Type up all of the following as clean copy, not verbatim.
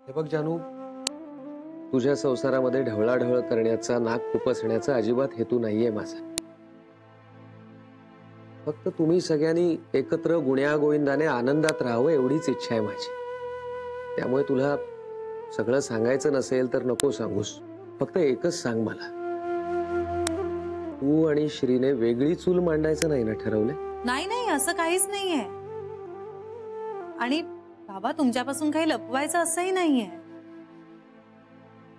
हे बघ जानू, तुझ्या संसारामध्ये ढवळाढवळ करण्याचा, नाक खुपसण्याचा अजिबात हेतू नाहीये माझा. फक्त तुम्ही सगळ्यांनी एकत्र गुण्या गोविंदाने आनंदात राहावं एवढीच इच्छा आहे माझी. त्यामुळे तुला सगळं सांगायचं नसेल तर नको सांगूस. फक्त एकच सांग मला, तू आणि श्रीने वेगळी चूल मांडायचं नाही ना ठरवलंय? नाही नाही, असं काहीच नाहीये. आणि बाबा, तुमच्यापासून काही लपवायचं असंही नाहीये.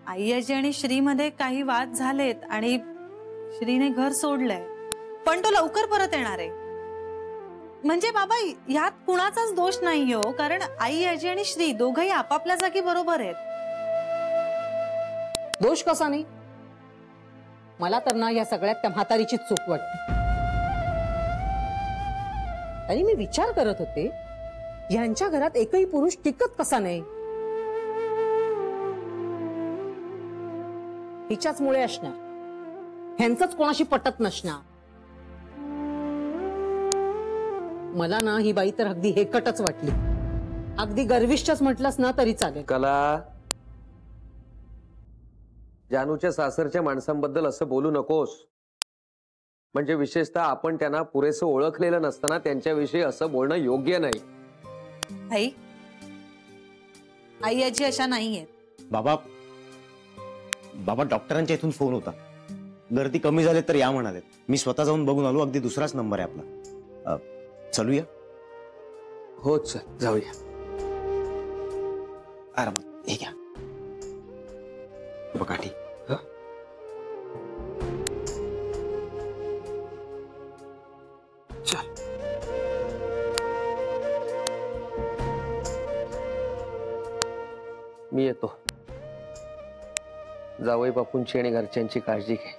आई आजी आणि श्रीमध्ये काही वाद झालेत आणि श्रीने घर सोडलंय, पण तो लवकर परत येणार आहे. म्हणजे बाबा, यात कुणाचाच दोष नाही हो, कारण आई आजी आणि श्री दोघंही आपापल्या जागी बरोबर आहेत. दोष कसा नाही? मला तर ना या सगळ्यात त्या म्हातारीची चूक वाटते. आणि मी विचार करत होते, यांच्या घरात एकही पुरुष टिकत कसा नाही? हिच्याचमुळे असणार, ह्यांचंच कोणाशी पटत नसणार. मला ना ही बाई तर अगदी हेकटच वाटली. अगदी गर्विष्ठच म्हटलंस ना तरी चालेल. कला, जानूच्या सासरच्या माणसांबद्दल असं बोलू नकोस. म्हणजे विशेषतः आपण त्यांना पुरेसं ओळखलेलं नसताना त्यांच्याविषयी असं बोलणं योग्य नाही. आई आई आजी अशा नाहीयेत. बाबा डॉक्टरांच्या इथून फोन होता, गर्दी कमी झाली तर या म्हणाले. मी स्वतः जाऊन बघून आलो. अगदी दुसराच नंबर आहे आपला. चलूया? हो चल, जाऊया. आरामात. हे घ्या बघाठी. चल. मी येतो. जावई बापूंची आणि घरच्यांची काळजी घे.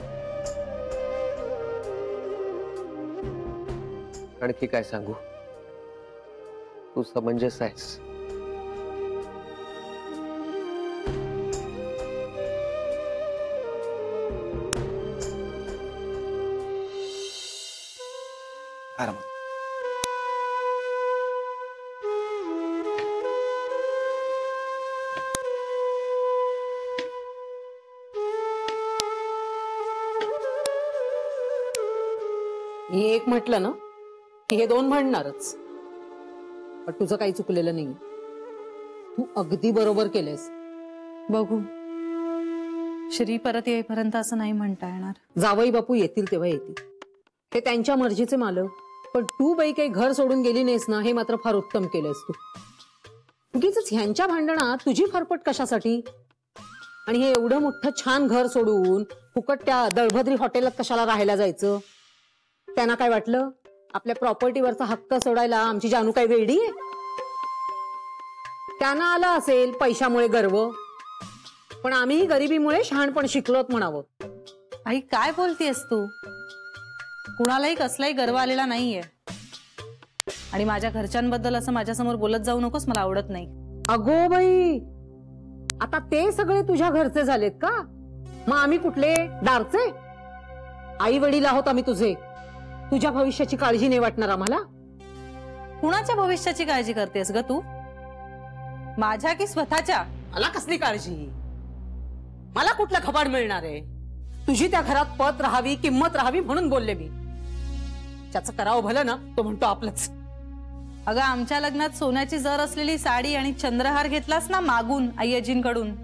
आणखी काय सांगू, तू समंजस आहेस. आरामात. मी एक म्हटलं ना की हे दोन म्हणणारच. पण तुझं काही चुकलेलं नाही. तू अगदी बरोबर केलेस. बघू, श्री परत येईपर्यंत असं नाही म्हणता येणार. जावई बापू येतील तेव्हा येतील, हे त्यांच्या मर्जीचे मालक. पण तू बाई काही घर सोडून गेली नाहीस ना, हे मात्र फार उत्तम केलंस तू. उगीच ह्यांच्या भांडणात तुझी फरफट कशासाठी? आणि हे एवढं मोठं छान घर सोडून फुकट त्या दळभद्री हॉटेलात कशाला राहायला जायचं? त्यांना काय वाटलं आपल्या प्रॉपर्टीवरचा हक्क सोडायला आमची जानू काय वेडी आहे? त्यांना आला असेल पैशामुळे गर्व, पण आम्ही गरिबीमुळे शहाणपण शिकलोत म्हणावं. आई काय बोलतेस तू? कुणालाही कसलाही गर्व आलेला नाहीये. आणि माझ्या घरच्यांबद्दल असं माझ्यासमोर बोलत जाऊ नकोस, मला आवडत नाही. अगो बाई, आता ते सगळे तुझ्या घरचे झालेत का? मग आम्ही कुठले दारचे? आई वडील आहोत आम्ही तुझे. तुझ्या भविष्याची काळजी नाही वाटणार आम्हाला? कुणाच्या भविष्याची काळजी करतेस ग तू? माझ्या की स्वतःच्या? मला कसली काळजी? मला कुठलं खबाड मिळणार आहे? तुझी त्या घरात पत राहावी, किंमत राहावी म्हणून बोलले मी. त्याचं करावं भलं ना, तो म्हणतो आपलंच. अगं, आमच्या लग्नात सोन्याची जर असलेली साडी आणि चंद्रहार घेतलास ना मागून आईजींकडून,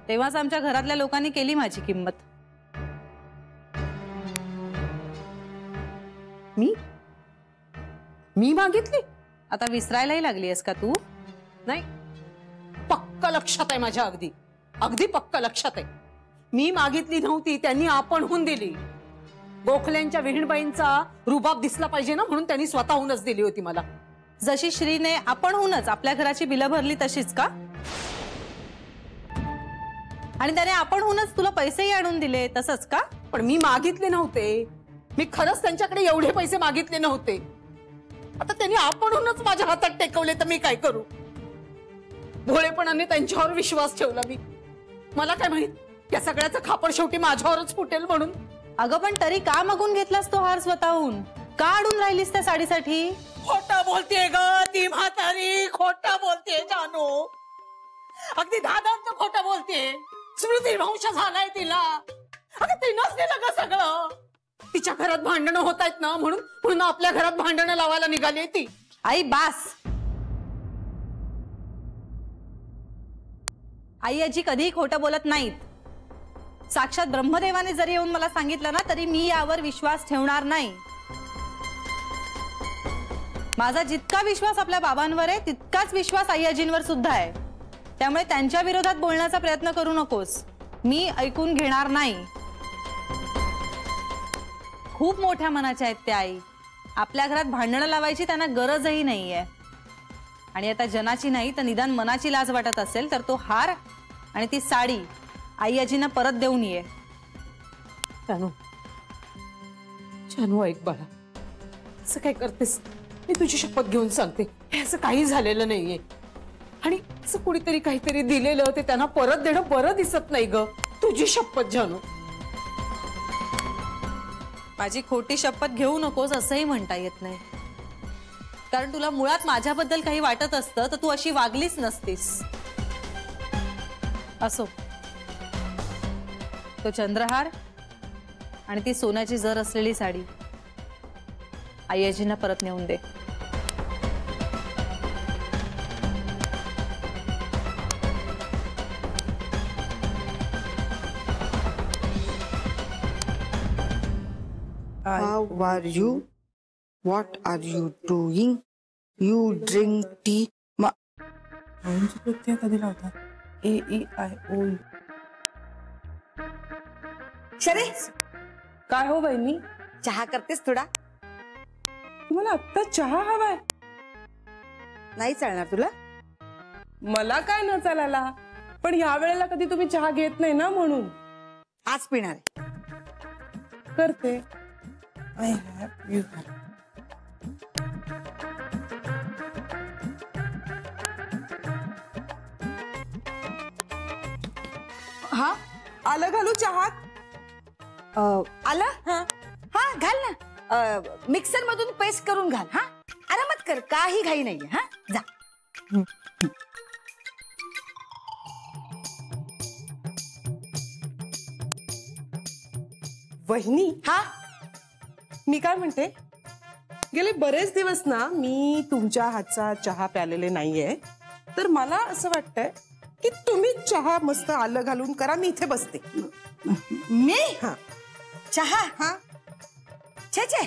तेव्हाच आमच्या घरातल्या लोकांनी केली माझी किंमत. मी मागितली? आता विसरायलाही लागली आहेस का तू? नाही, पक्क लक्षात आहे माझ्या. अगदी अगदी पक्क लक्षात आहे. मी मागितली नव्हती, त्यांनी आपणहून दिली. गोखल्यांच्या विहीणबाईंचा रुबाब दिसला पाहिजे ना, म्हणून त्यांनी स्वतःहूनच दिली होती मला. जशी श्रीने आपणहूनच आपल्या घराची बिलं भरली तशीच का? आणि त्याने आपणहूनच तुला पैसेही आणून दिले तसंच का? पण मी मागितले नव्हते. मी खरंच त्यांच्याकडे एवढे पैसे मागितले नव्हते. आता त्यांनी आपणहूनच माझ्या हातात टेकवले तर मी काय करू? भोळेपणाने त्यांच्यावर विश्वास ठेवला मी. मला काय माहित या सगळ्याचं खापर शेवटी माझ्यावरच फुटेल म्हणून. अगं, पण तरी का मागून घेतलास तो हार स्वतःहून? का अडून राहिलीस त्या साडीसाठी? खोटा बोलतेय ग ती म्हातारी, खोटा बोलतेय जानू. अगदी दादांचं खोटं बोलतेय. स्मृती वंश झालाय तिला. अगं तिनंच दिलं ग सगळं. तिच्या घरात भांडणं होत आहेत ना, म्हणून आपल्या घरात भांडणं लावायला निघाली ती. आई बास. आई आजी कधीही खोटं बोलत नाहीत. साक्षात ब्रह्मदेवाने जरी येऊन मला सांगितलं ना, तरी मी यावर विश्वास ठेवणार नाही. माझा जितका विश्वास आपल्या बाबांवर आहे तितकाच विश्वास आई आजींवर सुद्धा आहे. त्यामुळे त्यांच्या विरोधात बोलण्याचा प्रयत्न करू नकोस. मी ऐकून घेणार नाही. खूप मोठ्या मनाच्या आहेत त्या आई. आपल्या घरात भांडणं लावायची त्यांना गरजही नाहीये. आणि आता जनाची नाही तर निदान मनाची लाज वाटत असेल तर तो हार आणि ती साडी आई आजींना परत देऊन ये. जानू ऐक बाळा, असं काय करतेस? मी तुझी शपथ घेऊन सांगते, हे असं काही झालेलं नाहीये. आणि असं कुणीतरी काहीतरी दिलेलं ते त्यांना परत देणं बरं दिसत नाही ग. तुझी शपथ जानू. माझी खोटी शपथ घेऊ नकोस असंही म्हणता येत नाही. कारण तुला मुळात माझ्याबद्दल काही वाटत असतं तर तू अशी वागलीच नसतीस. असो, तो चंद्रहार आणि ती सोन्याची जर असलेली साडी आई आजींना परत नेऊन दे. How are you? What are you doing? You drink tea. प्रत्यय कधी लावतात? AEIO. शरे, काय हो बहिणी, चहा करतेस थोडा? तुम्हाला आत्ता चहा हवाय? नाही चालणार तुला? मला काय न चालायला, पण ह्या वेळेला कधी तुम्ही चहा घेत नाही ना म्हणून. आज पिणार आहे. करते. I have you. हा, आलं घालू चहात? आलं? हा घाल ना. मिक्सर मधून पेस्ट करून घाल. हा, आरामात कर, काही घाई नाहीये. हा, जा. वहिनी, हा, मी काय म्हणते, गेले बरेच दिवस ना मी तुमच्या हातचा चहा प्यालेले नाहीये. तर मला असं वाटतंय की तुम्ही चहा मस्त आलं घालून करा, मी इथे बसते. मी हा, चहा? हा, छे छे,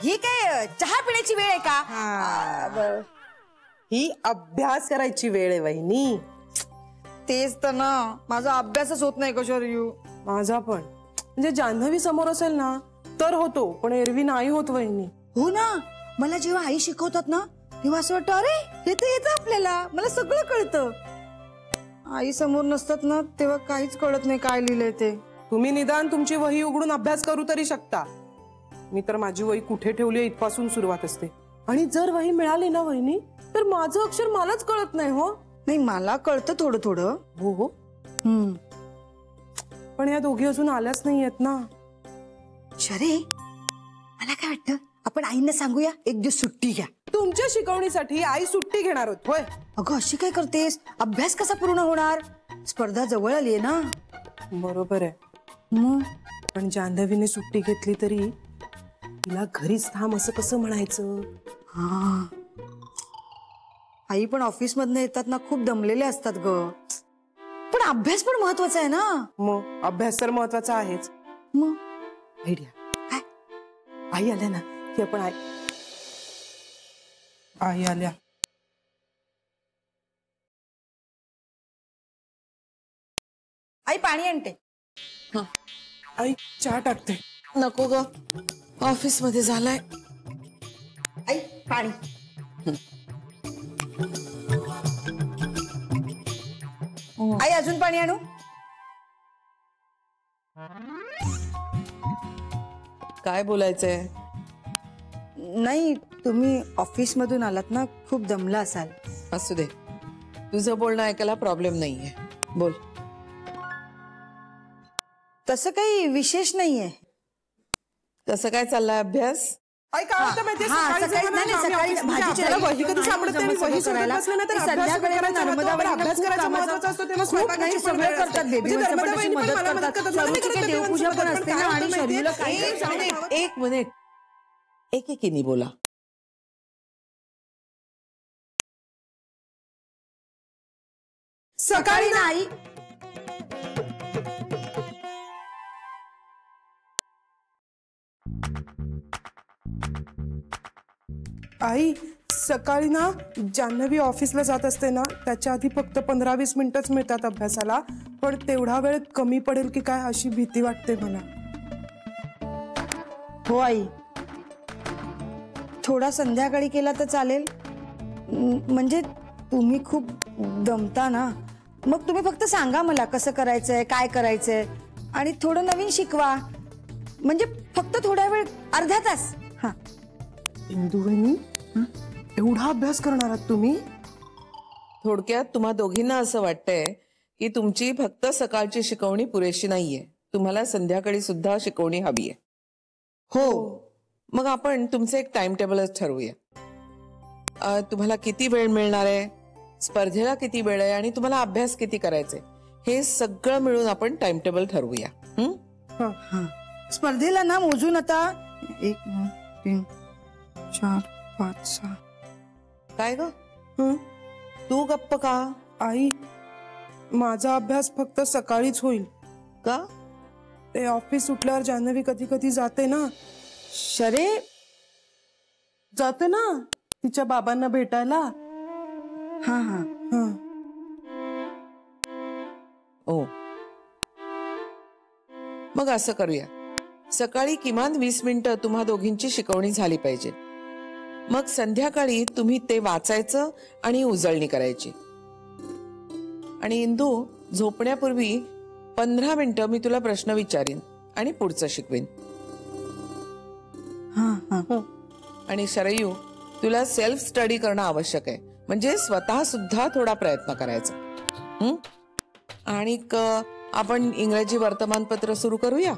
ही काय चहा पिण्याची वेळ आहे का? ही अभ्यास करायची वेळ आहे वहिनी. तेच तर ना, माझा अभ्यासच होत नाही कशोर. माझा पण, म्हणजे जान्हवी समोर असेल ना तर होतो, पण एरवी नाही होत वहिनी. हो ना, मला जेव्हा आई शिकवतात ना तेव्हा असं वाटतं, अरे हे तर येतं आपल्याला, मला सगळं कळतं. आई समोर नसतात ना तेव्हा काहीच कळत नाही काय लिहिलंय ते. तुम्ही निदान तुमची वही उघडून अभ्यास करू तरी शकता. मी तर माझी वही कुठे ठेवली इथपासून सुरुवात असते. आणि जर वही मिळाली ना वहिनी तर माझं अक्षर मलाच कळत नाही. हो नाही, मला कळतं थोडं थोडं. हो हो, पण या दोघी अजून आल्याच नाही आहेत ना. शरे, मला काय वाटतं, आपण आईंना सांगूया एक दिवस सुट्टी घ्या. तुमच्या शिकवणीसाठी आई सुट्टी घेणार होत होय? अगं अशी काय करतेस? अभ्यास कसा पूर्ण होणार? स्पर्धा जवळ आली आहे ना. बरोबर आहे, मग पण जान्हवीने सुट्टी घेतली तरी तिला घरीच थांब असं कसं म्हणायचं? हा, आई पण ऑफिस मधनं येतात ना, खूप दमलेले असतात ग. पण अभ्यास पण महत्वाचा आहे ना. मग अभ्यास तर महत्वाचा आहेच. मग आयडिया काय? आई आल्या ना की आपण आई आल्या. आई पाणी आणते. आई चहा टाकते. नको ग, ऑफिस मध्ये झालाय. आई पाणी. आई अजून पाणी आणू? काय बोलायचंय? नाही, तुम्ही ऑफिस मधून आलात ना, खूप दमला असाल. असू दे, तुझं बोलणं ऐकायला प्रॉब्लेम नाहीये, बोल. तसं काही विशेष नाहीये. कसं काय चाललाय अभ्यास? आई काय होतं माहितीये, हा, सकाळी सकाळी जेव्हा नाही, ना आम्ही सकाळी ऑफिसमध्ये भाजीची आपल्याला तयारी वही कधी नाही सापडत नाही, जमत वही शोधत करायला. बसलं ना तर ती अभ्यास संध्याकाळी करायचा नर्मदा महत्त्व, वहिनीला अभ्यास खूप करायचा कामाचं महत्त्वाचा असतो, तेव्हा खूप स्वयंपाकाची नाही पण सगळं वेळ करतात असते. बेबी म्हणजे पण नर्मदा तशी वहिनी पण मदत मला करतात मला सरूची करत काही नाही, देवपूजा पण असते ना आणि काय शर्यूला होतं काही माहितीये? एक मिनिट एकेकीने बोला. सकाळी ना नाही आई, सकाळी ना जान्हवी ऑफिसला जात असते ना, त्याच्या आधी फक्त 15-20 मिनिटच मिळतात अभ्यासाला, पण तेवढा वेळ कमी पडेल की काय अशी भीती वाटते मला. हो आई, थोडा संध्याकाळी केला तर चालेल. म्हणजे तुम्ही खूप दमता ना, मग तुम्ही फक्त सांगा मला कसं करायचंय, काय करायचंय आणि थोडं नवीन शिकवा. म्हणजे फक्त थोडा वेळ, अर्धा तास. हा इंदू वहिनी, एवढा अभ्यास करणार आहात तुम्ही? थोडक्यात तुम्हा दोघींना असं वाटतंय की तुमची फक्त सकाळची शिकवणी पुरेशी नाहीये, तुम्हाला संध्याकाळी सुद्धा शिकवणी हवी आहे. हो. मग आपण तुमचं एक टाइम टेबलच ठरवूया. तुम्हाला किती वेळ मिळणार आहे, स्पर्धेला किती वेळ आहे आणि तुम्हाला अभ्यास किती करायचे, हे सगळं मिळून आपण टाइम टेबल ठरवूया. हा, स्पर्धेला ना मोजून आता 1 2 3 4 5 6. काय ग, हं? तू गप्प का? आई, माझा अभ्यास फक्त सकाळीच होईल. का? ते ऑफिस सुटल्यावर जान्हवी कधी कधी जाते ना, शरे जाते ना तिच्या बाबांना भेटायला. हा हा हं. ओ, मग असं करूया, सकाळी किमान 20 मिनिटं तुम्हा दोघींची शिकवणी झाली पाहिजे. मग संध्याकाळी तुम्ही ते वाचायचं आणि उजळणी करायची. आणि इंदू, झोपण्यापूर्वी 15 मिनिटं मी तुला प्रश्न विचारीन आणि पुढचं शिकवीन. आणि शरयू, तुला सेल्फ स्टडी करणं आवश्यक आहे, म्हणजे स्वतः सुद्धा थोडा प्रयत्न करायचा. आणि आपण इंग्रजी वर्तमानपत्र सुरू करूया.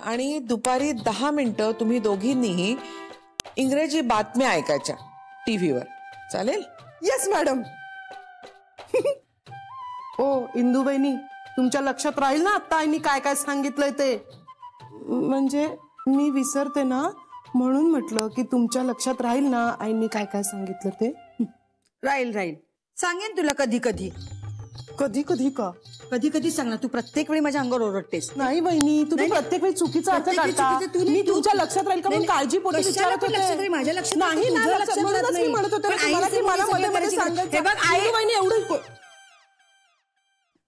आणि दुपारी 10 मिनिटं तुम्ही दोघींनीही इंग्रजी बातम्या ऐकायच्या टीव्हीवर. चालेल? Yes madam. ओ इंदू बहिणी, तुमच्या लक्षात राहील ना आता आईनी काय काय सांगितलंय ते? म्हणजे मी विसरते ना, म्हणून म्हटलं की तुमच्या लक्षात राहील ना आईनी काय काय सांगितलं ते. राहील राहील, सांगेन तुला कधी कधी. कधी कधी का? कधी कधी सांग ना, तू प्रत्येक वेळी माझ्या अंगावर ओरडतेस. नाही बहिणी, तुम्ही प्रत्येक वेळी चुकीचा अर्थ प्रत्येक वेळी काढता. चुकीचं, तू- मी तू- तुमच्या लक्षात राहील का म्हणून काळजीपोटी कशाला विचारत पण लक्षात होते. राहील? माझ्या लक्षात नाही राहील, ना, तुझ्या लक्षात- लक्षात म्हणूनच राहत मी नाही. म्हणत होते पण ना तुम्हाला की आईचं मला सगळं मध्ये मध्ये करायचं. सांगायचं. हे बघ, इंदू बहिणी एवढं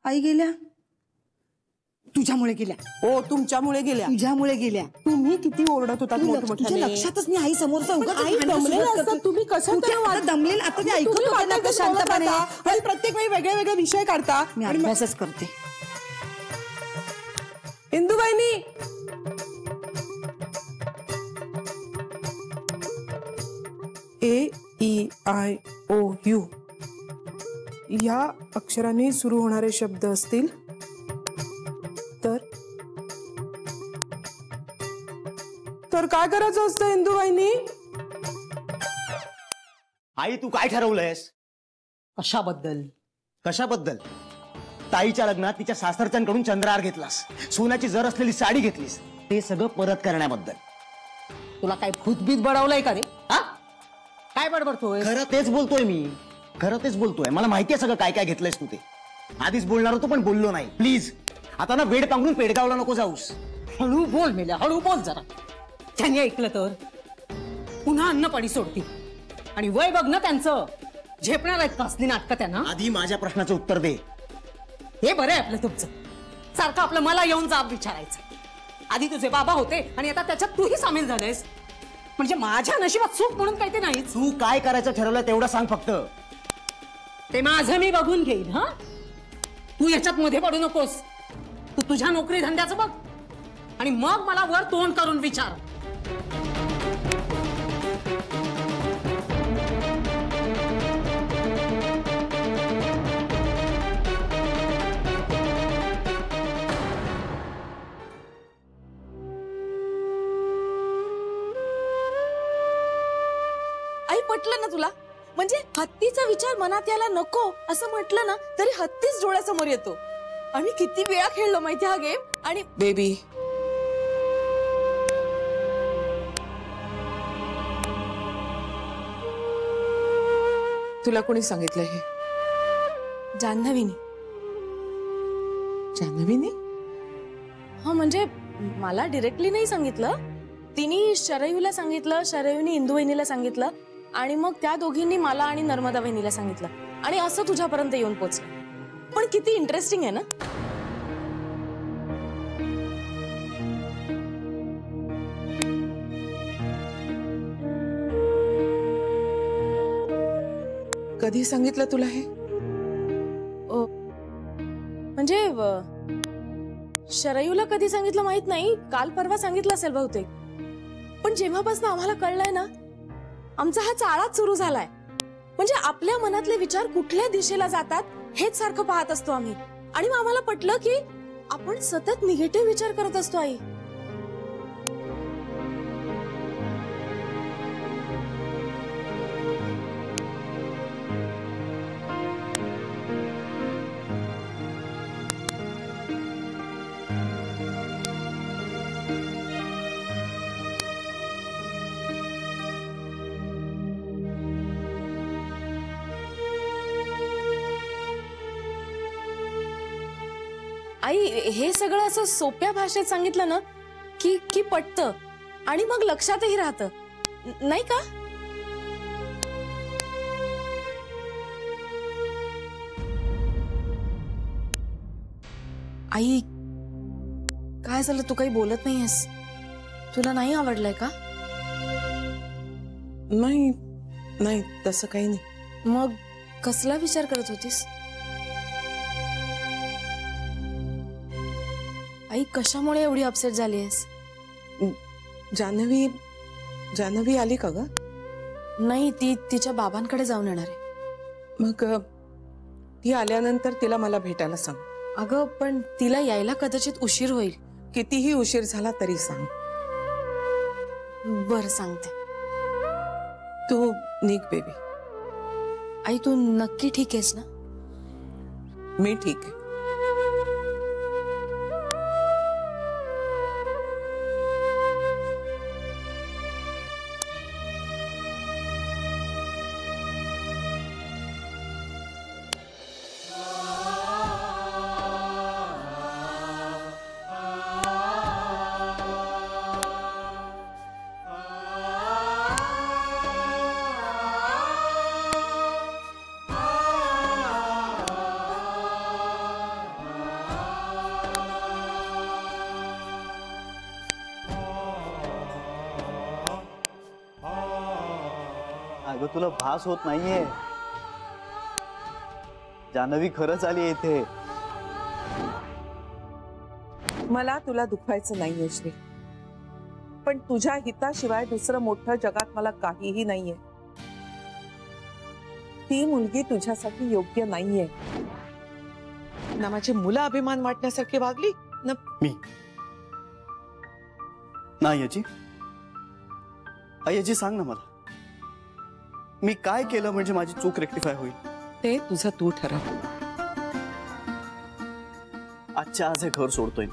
आई गेल्या, तुझ्यामुळे गेल्या. ओ तुमच्यामुळे गेल्या. तुझ्यामुळे गेल्या. तुम्ही किती ओरडत होतात तुझ्या मोठमोठ्याने. लक्षातच नाही आई समोरचा उगाच आई भांडण दमलेलं सुरुवात असतं, करते. तुम्ही कसं कुठे तरी आता दमलेलं, आता ते ऐकत तुम्ही होते ना वाटेल आता तसं बोलत शांतपणे. राहता आणि प्रत्येक वेळी वेगळे वेगळे विषय काढता. मी आणि मग- अभ्यासच करते. इंदू बहिणी, AEIOU या अक्षराने सुरू होणारे शब्द असतील तर काय करायचं असतं इंदू बहिणी? आई, तू काय ठरवलंयस? कशाबद्दल? कशाबद्दल? ताईच्या लग्नात तिच्या सासरच्यांकडून चंद्रहार घेतलास, सोन्याची जर असलेली साडी घेतलीस, ते सगळं परत करण्याबद्दल. तुला काय भूतबीत बडवलंय का रे? हा, काय बडबडतोय? खरं तेच बोलतोय मी, खरं तेच बोलतोय. मला माहितीये सगळं काय काय घेतलंयस तू ते. आधीच बोलणार होतो पण बोललो नाही. प्लीज आता ना वेड पांघरून पेडगावला नको जाऊस. हळू बोल मेल्या, हळू बोल जरा. त्यांनी ऐकलं तर पुन्हा अन्न पाणी सोडती. आणि वय बघ ना त्यांचं, झेपणार आहेत कसली नाटकं त्यांना. आधी माझ्या प्रश्नाचं उत्तर दे. हे बरं आहे आपलं तुमचं, सारखं आपलं मला येऊन जाब विचारायचं. आधी तुझे बाबा होते आणि आता त्याच्यात तूही सामील झालेस. म्हणजे माझ्या नशिबात सुख म्हणून काही ते नाहीच. तू काय करायचं ठरवलं तेवढं सांग फक्त. ते माझं मी बघून घेईन. हा, तू याच्यात मध्ये पडू नकोस. तू तुझ्या नोकरी धंद्याचं बघ आणि मग मला वर तोंड करून विचार. पटलं ना तुला? म्हणजे हत्तीचा विचार मनात यायला नको असं म्हटलं ना तरी हत्तीच डोळ्यासमोर येतो. आम्ही किती वेळा खेळलो माहिती हा गेम. आणि बेबी, तुला कोणी सांगितलं हे? जान्हवीने. जान्हवीने? हा म्हणजे मला डिरेक्टली नाही सांगितलं. तिने शरयूला सांगितलं, शरयूने इंदू वहिनीला सांगितलं आणि मग त्या दोघींनी मला आणि नर्मदा वहिनीला सांगितलं आणि असं तुझ्यापर्यंत येऊन पोचलं. पण किती इंटरेस्टिंग आहे ना. कधी सांगितलं तुला हे? म्हणजे शरयूला कधी सांगितलं माहित नाही. काल परवा सांगितलं असेल बहुतेक. पण जेव्हापासून आम्हाला कळलंय ना आमचा हा चाळाच सुरू झालाय. म्हणजे आपल्या मनातले विचार कुठल्या दिशेला जातात हेच सारखं पाहत असतो आम्ही. आणि मग आम्हाला पटलं की आपण सतत निगेटिव्ह विचार करत असतो आई. आई हे सगळं असं सोप्या भाषेत सांगितलं ना की पटतं आणि मग लक्षातही राहतं नाही का? आई काय झालं? तू काही बोलत नाहीयेस. तुला नाही आवडलंय का? नाही नाही तसं काही नाही. मग कसला विचार करत होतीस? आई कशामुळे एवढी अपसेट झाली आहेस? जान्हवी आली का ग? नाही, ती तिच्या बाबांकडे जाऊन येणार आहे. मग ती आल्यानंतर तिला मला भेटायला सांग. अगं पण तिला यायला कदाचित उशीर होईल. कितीही उशीर झाला तरी सांग. बरं सांगते. तू निघ बेबी. आई तू नक्की ठीक आहेस ना? मी ठीक आहे. अगं तुला भास होत नाहीये. जान्हवी खरंच आली इथे. मला तुला दुखवायचं नाहीये श्री, पण तुझ्या हिताशिवाय दुसरं मोठं जगात मला काहीही नाहीये. ती मुलगी तुझ्यासाठी योग्य नाहीये. ना माझी मुलं अभिमान वाटण्यासारखी वागली ना मी नाही. आजी सांग ना मला, मी काय केलं म्हणजे माझी चूक रेक्टिफाय होईल? ते तुझं तू ठरव. आजच्या आज हे घर सोडतोय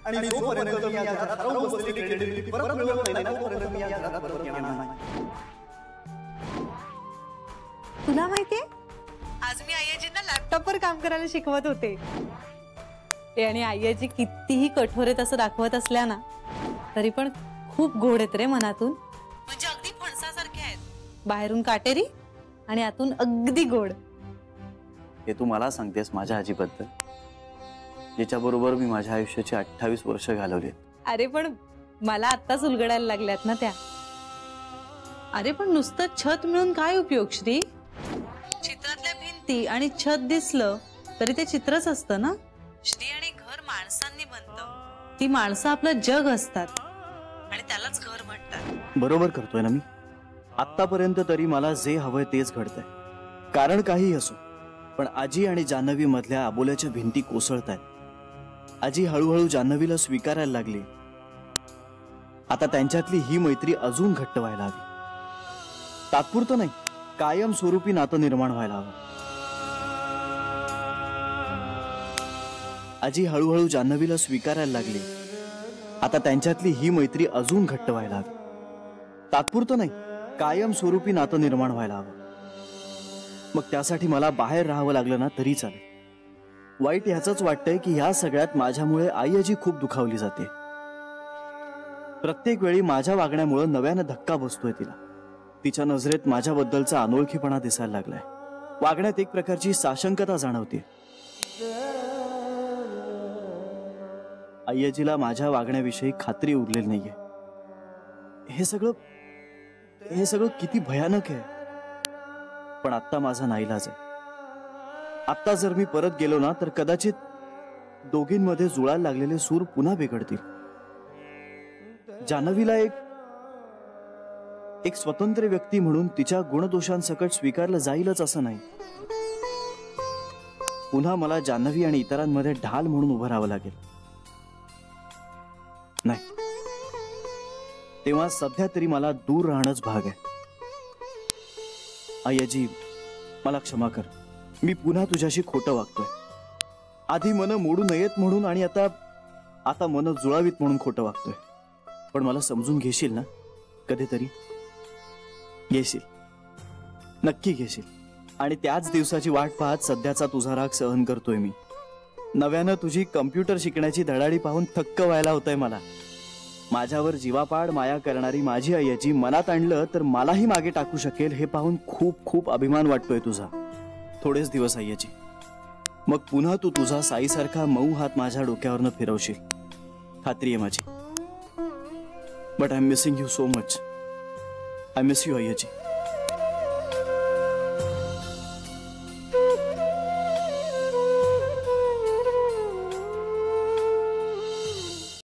आणि जोपर्यंत मी या घरात राहून बसलेली क्रेडिबिलिटी परत मिळवत नाही, तोपर्यंत मी या घरात परत येणार नाही. तुला माहितीये आज मी आय्याजींना लॅपटॉपवर काम करायला शिकवत होते. आणि आय्याजी कितीही कठोर आहेत असं दाखवत असल्या ना तरी पण खूप गोड आहेत रे मनातून. म्हणजे अगदी फणसासारखे आहेत. बाहेरून काटेरी आणि आतून अगदी गोड. हे तू मला सांगतेस माझ्या आजीबद्दल, जिच्या बरोबर मी माझ्या आयुष्याची 28 वर्ष घालवली. अरे पण मला आत्ताच उलगडायला लागल्यात ना त्या. अरे पण नुसतं छत मिळून काय उपयोग श्री? चित्रातल्या भिंती आणि छत दिसलं तरी ते चित्रच असतं ना. श्री आणि घर माणसांनी बनतं. ती माणसं आपलं जग असतात आणि त्यालाच घर म्हणतात. बरोबर करतोय ना मी. आतापर्यंत तरी मला जे हवंय तेच घडतंय. कारण काही असो, पण आजी आणि जान्हवी मधल्या आबोल्याच्या भिंती कोसळतायत. आजी हळूहळू जान्हवीला स्वीकारायला लागली. आता त्यांच्यातली ही मैत्री अजून घट्ट व्हायला हवी. तात्पुरतं नाही, कायम स्वरूपी नातं निर्माण व्हायला हवं. आजी हळूहळू जान्हवीला स्वीकारायला लागली. आता त्यांच्यातली ही मैत्री अजून घट्ट व्हायला हवी. तात्पुरतं नाही, कायम स्वरूपी नातं निर्माण व्हायला हवं. मग त्यासाठी मला बाहेर राहावं लागलं ना तरी चालेल. वाईट ह्याचंच वाटतंय की ह्या सगळ्यात माझ्यामुळे आई आजी खूप दुखावली जाते. प्रत्येक वेळी माझ्या वागण्यामुळे नव्यानं धक्का बसतोय तिला. तिच्या नजरेत माझ्याबद्दलचा अनोळखीपणा दिसायला लागलाय. वागण्यात एक प्रकारची साशंकता जाणवते. आई आजीला माझ्या वागण्याविषयी खात्री उरलेली नाहीये. हे सगळं किती भयानक आहे. पण आत्ता माझा नाईलाज आहे. आत्ता जर मी परत गेलो ना तर कदाचित दोघींमध्ये जुळायला लागलेले सूर पुन्हा बिघडतील. जान्हवीला एक स्वतंत्र व्यक्ती म्हणून तिच्या गुणदोषांसकट स्वीकारलं जाईलच असं नाही. पुन्हा मला जान्हवी आणि इतरांमध्ये ढाल म्हणून उभं राहावं लागेल. नाही, तेव्हा सध्या तरी मला दूर राहणंच भाग आहे. आई आजी, मला क्षमा कर. मी पुन्हा तुझ्याशी खोटं वागतोय. आधी मन मोडू नयेत म्हणून आणि आता मन जुळावीत म्हणून खोटं वागतोय. पण मला समजून घेशील ना कधीतरी? घेशील, नक्की घेशील. आणि त्याच दिवसाची वाट पाहत सध्याचा तुझा राग सहन करतोय मी. नव्यानं तुझी कम्प्युटर शिकण्याची धडाडी पाहून थक्क व्हायला होतंय मला. माझ्यावर जीवापाड माया करणारी माझी आई आजी मनात आणलं तर मलाही मागे टाकू शकेल हे पाहून खूप खूप अभिमान वाटतोय तुझा. थोडेच दिवस आई आजी, मग पुन्हा तू तुझा साईसारखा मऊ हात माझ्या डोक्यावरनं फिरवशील, खात्री आहे माझी. But I am missing you so much. I miss you आई आजी.